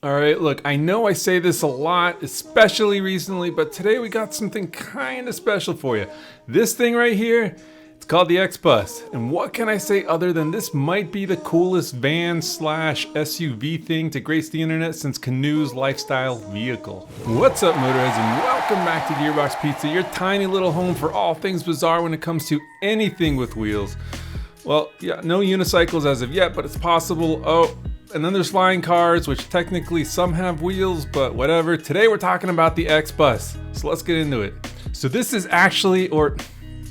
All right, look, I know I say this a lot, especially recently, but today we got something kind of special for you. This thing right here, it's called the XBus. And what can I say other than this might be the coolest van slash SUV thing to grace the internet since Canoo's lifestyle vehicle. What's up, motorheads, and welcome back to Gearbox Pizza, your tiny little home for all things bizarre when it comes to anything with wheels. Well, yeah, no unicycles as of yet, but it's possible. Oh, and then there's flying cars, which technically some have wheels, but whatever. Today we're talking about the XBus, so let's get into it. So this is actually, or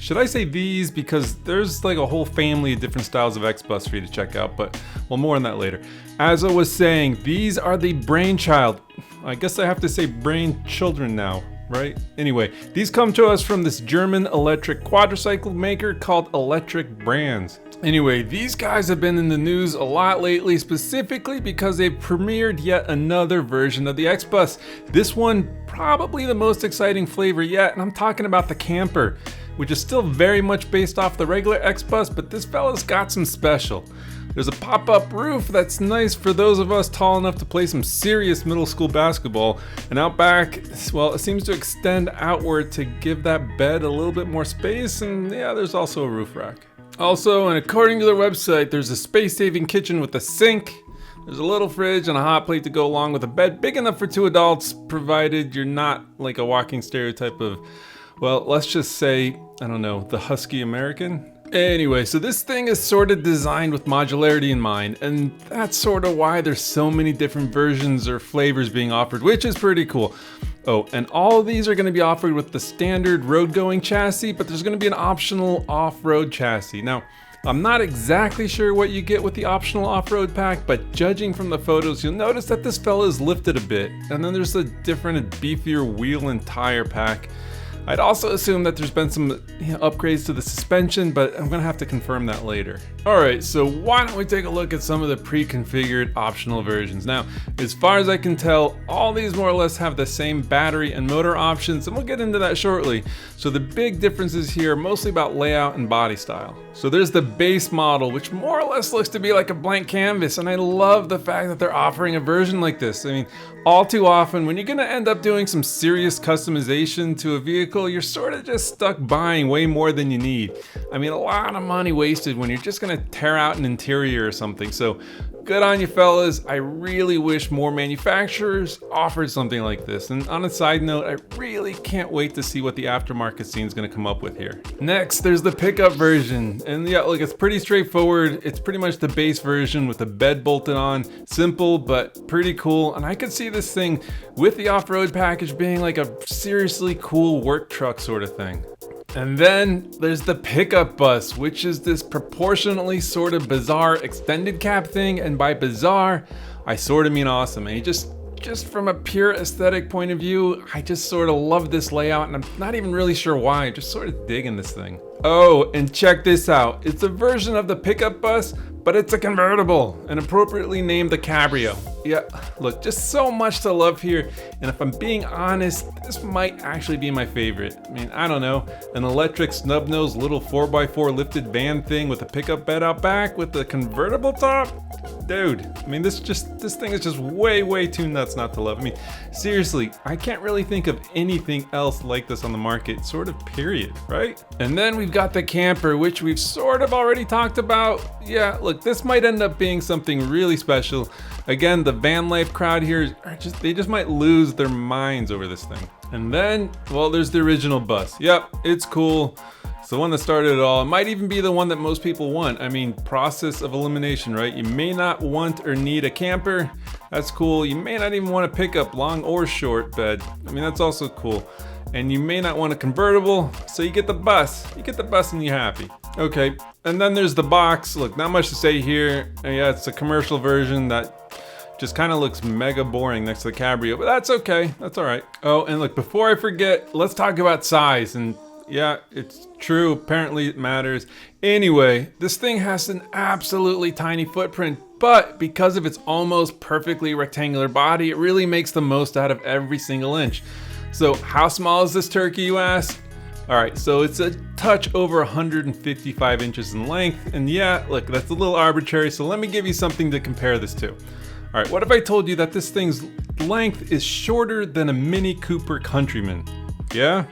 should I say these, because there's like a whole family of different styles of XBus for you to check out, but well, more on that later. As I was saying, these are the brainchild. I guess I have to say brain children now, right? Anyway, these come to us from this German electric quadricycle maker called Electric Brands. Anyway, these guys have been in the news a lot lately, specifically because they've premiered yet another version of the XBus. This one, probably the most exciting flavor yet, and I'm talking about the camper, which is still very much based off the regular XBus, but this fella's got some special. There's a pop-up roof that's nice for those of us tall enough to play some serious middle school basketball, and out back, well, it seems to extend outward to give that bed a little bit more space, and yeah, there's also a roof rack. Also, and according to their website, there's a space-saving kitchen with a sink. There's a little fridge and a hot plate to go along with a bed big enough for 2 adults, provided you're not like a walking stereotype of, well, let's just say, I don't know, the husky American. Anyway, so this thing is sort of designed with modularity in mind, and that's sort of why there's so many different versions or flavors being offered, which is pretty cool. Oh, and all of these are going to be offered with the standard road-going chassis, but there's going to be an optional off-road chassis. Now, I'm not exactly sure what you get with the optional off-road pack, but judging from the photos, you'll notice that this fella is lifted a bit, and then there's a different, beefier wheel and tire pack. I'd also assume that there's been some upgrades to the suspension, but I'm gonna have to confirm that later. Alright, so why don't we take a look at some of the pre-configured optional versions. Now, as far as I can tell, all these more or less have the same battery and motor options, and we'll get into that shortly. So the big differences here are mostly about layout and body style. So there's the base model, which more or less looks to be like a blank canvas, and I love the fact that they're offering a version like this. I mean, all too often, when you're gonna end up doing some serious customization to a vehicle, you're sort of just stuck buying way more than you need. I mean, a lot of money wasted when you're just gonna tear out an interior or something. So good on you fellas. I really wish more manufacturers offered something like this. And on a side note, I really can't wait to see what the aftermarket scene is gonna come up with here. Next, there's the pickup version. And yeah, look, it's pretty straightforward. It's pretty much the base version with the bed bolted on. Simple, but pretty cool. And I could see this thing with the off-road package being like a seriously cool work truck sort of thing. And then there's the pickup bus, which is this proportionately sort of bizarre extended cab thing, and by bizarre, I sort of mean awesome. And just from a pure aesthetic point of view, I just sort of love this layout, and I'm not even really sure why, just sort of digging this thing. Oh, and check this out. It's a version of the pickup bus, but it's a convertible, and appropriately named the Cabrio. Yeah, look, just so much to love here, and if I'm being honest, this might actually be my favorite. I mean, I don't know, an electric snub-nosed little 4x4 lifted van thing with a pickup bed out back with a convertible top? Dude, I mean, this thing is just way too nuts not to love. I mean, seriously, I can't really think of anything else like this on the market, sort of period, right? And then we've got the camper, which we've sort of already talked about. Yeah, look, this might end up being something really special. Again, the van life crowd here they just might lose their minds over this thing. And then, well, there's the original bus. Yep, it's cool. It's the one that started it all. It might even be the one that most people want. I mean, process of elimination, right? You may not want or need a camper. That's cool. You may not even want a pickup, long or short bed. I mean, that's also cool. And you may not want a convertible, so you get the bus. You get the bus and you're happy. Okay, and then there's the box. Look, not much to say here. Yeah, it's a commercial version that just kind of looks mega boring next to the Cabrio, but that's okay. That's all right. Oh, and look, before I forget, let's talk about size. And yeah, it's true. Apparently it matters. Anyway, this thing has an absolutely tiny footprint, but because of its almost perfectly rectangular body, it really makes the most out of every single inch. So how small is this turkey, you ask? All right, so it's a touch over 155 inches in length. And yeah, look, that's a little arbitrary. So let me give you something to compare this to. All right, what if I told you that this thing's length is shorter than a Mini Cooper Countryman? Yeah?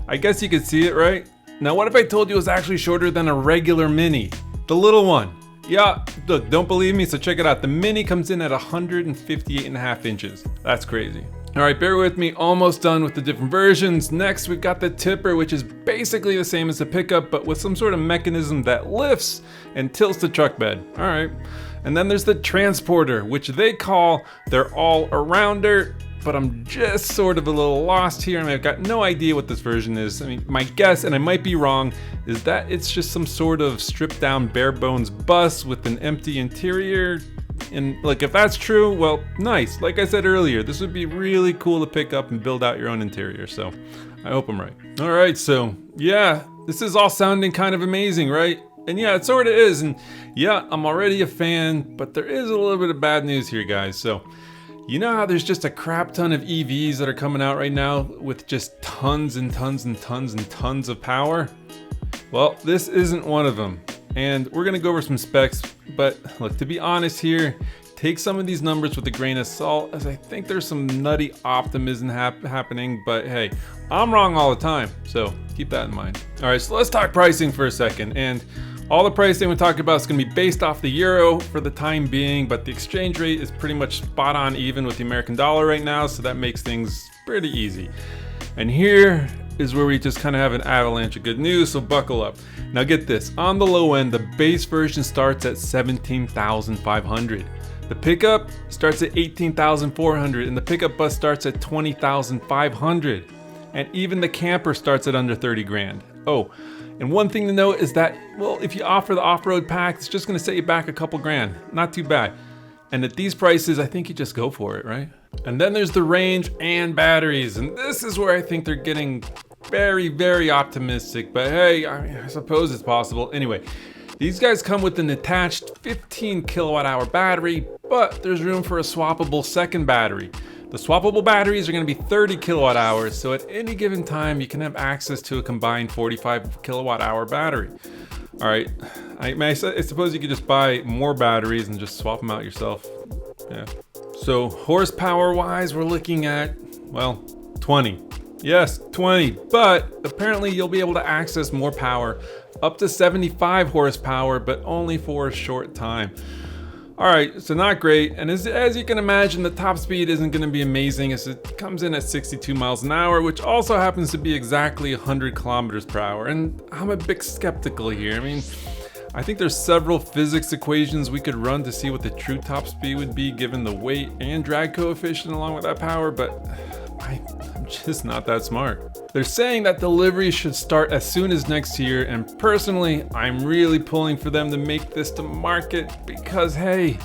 I guess you could see it, right? Now what if I told you it was actually shorter than a regular Mini? The little one. Yeah, look, don't believe me, so check it out. The Mini comes in at 158.5 inches. That's crazy. All right, bear with me, almost done with the different versions. Next, we've got the tipper, which is basically the same as the pickup, but with some sort of mechanism that lifts and tilts the truck bed. All right. And then there's the transporter, which they call their all-arounder, but I'm just sort of a little lost here. I mean, I've got no idea what this version is. I mean, my guess, and I might be wrong, is that it's just some sort of stripped down bare bones bus with an empty interior. And like, if that's true, well, nice. Like I said earlier, this would be really cool to pick up and build out your own interior. So I hope I'm right. All right, so yeah, this is all sounding kind of amazing, right? And yeah, it sort of is. And yeah, I'm already a fan, but there is a little bit of bad news here, guys. So you know how there's just a crap ton of EVs that are coming out right now with just tons and tons and tons and tons of power? Well, this isn't one of them. And we're gonna go over some specs, but look, to be honest here, take some of these numbers with a grain of salt, as I think there's some nutty optimism happening, but hey, I'm wrong all the time, so keep that in mind. All right, so let's talk pricing for a second. And all the pricing we talk about is gonna be based off the euro for the time being, but the exchange rate is pretty much spot on even with the American dollar right now, so that makes things pretty easy. And here is where we just kind of have an avalanche of good news, so buckle up. Now get this, on the low end, the base version starts at $17,500. The pickup starts at $18,400, and the pickup bus starts at $20,500. And even the camper starts at under 30 grand. Oh, and one thing to note is that, well, if you offer the off-road pack, it's just gonna set you back a couple grand. Not too bad. And at these prices, I think you just go for it, right? And then there's the range and batteries. And this is where I think they're getting very, very optimistic. But hey, I suppose it's possible. Anyway, these guys come with an attached 15 kilowatt hour battery, but there's room for a swappable second battery. The swappable batteries are going to be 30 kilowatt hours, so at any given time you can have access to a combined 45 kilowatt hour battery. All right, I suppose you could just buy more batteries and just swap them out yourself. Yeah. So horsepower wise, we're looking at, well, 20. Yes, 20, but apparently you'll be able to access more power, up to 75 horsepower, but only for a short time. All right, so not great. And as you can imagine, the top speed isn't gonna be amazing as it comes in at 62 miles an hour, which also happens to be exactly 100 kilometers per hour. And I'm a bit skeptical here. I mean, I think there's several physics equations we could run to see what the true top speed would be given the weight and drag coefficient along with that power, but I'm just not that smart. They're saying that delivery should start as soon as next year, and personally, I'm really pulling for them to make this to market because, hey,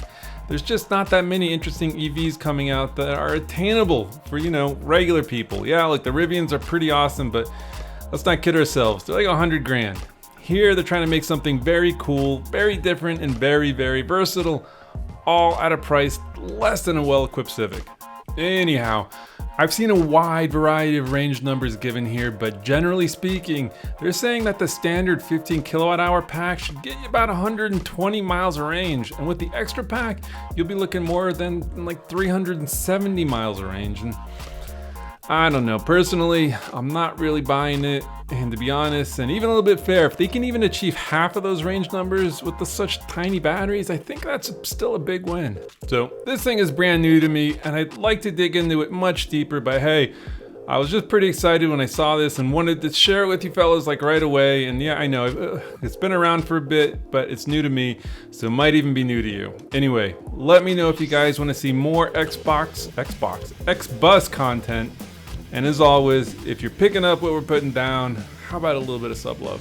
there's just not that many interesting EVs coming out that are attainable for, you know, regular people. Yeah, like the Rivians are pretty awesome, but let's not kid ourselves. They're like 100 grand. Here, they're trying to make something very cool, very different, and very, very versatile, all at a price less than a well-equipped Civic. Anyhow, I've seen a wide variety of range numbers given here, but generally speaking, they're saying that the standard 15 kilowatt hour pack should get you about 120 miles of range, and with the extra pack, you'll be looking more than like 370 miles of range. And I don't know, personally, I'm not really buying it, and to be honest, and even a little bit fair, if they can even achieve half of those range numbers with such tiny batteries, I think that's still a big win. So this thing is brand new to me, and I'd like to dig into it much deeper, but hey, I was just pretty excited when I saw this and wanted to share it with you fellas like right away. And yeah, I know it's been around for a bit, but it's new to me, so it might even be new to you. Anyway, let me know if you guys want to see more XBus content. And as always, if you're picking up what we're putting down, how about a little bit of sub love?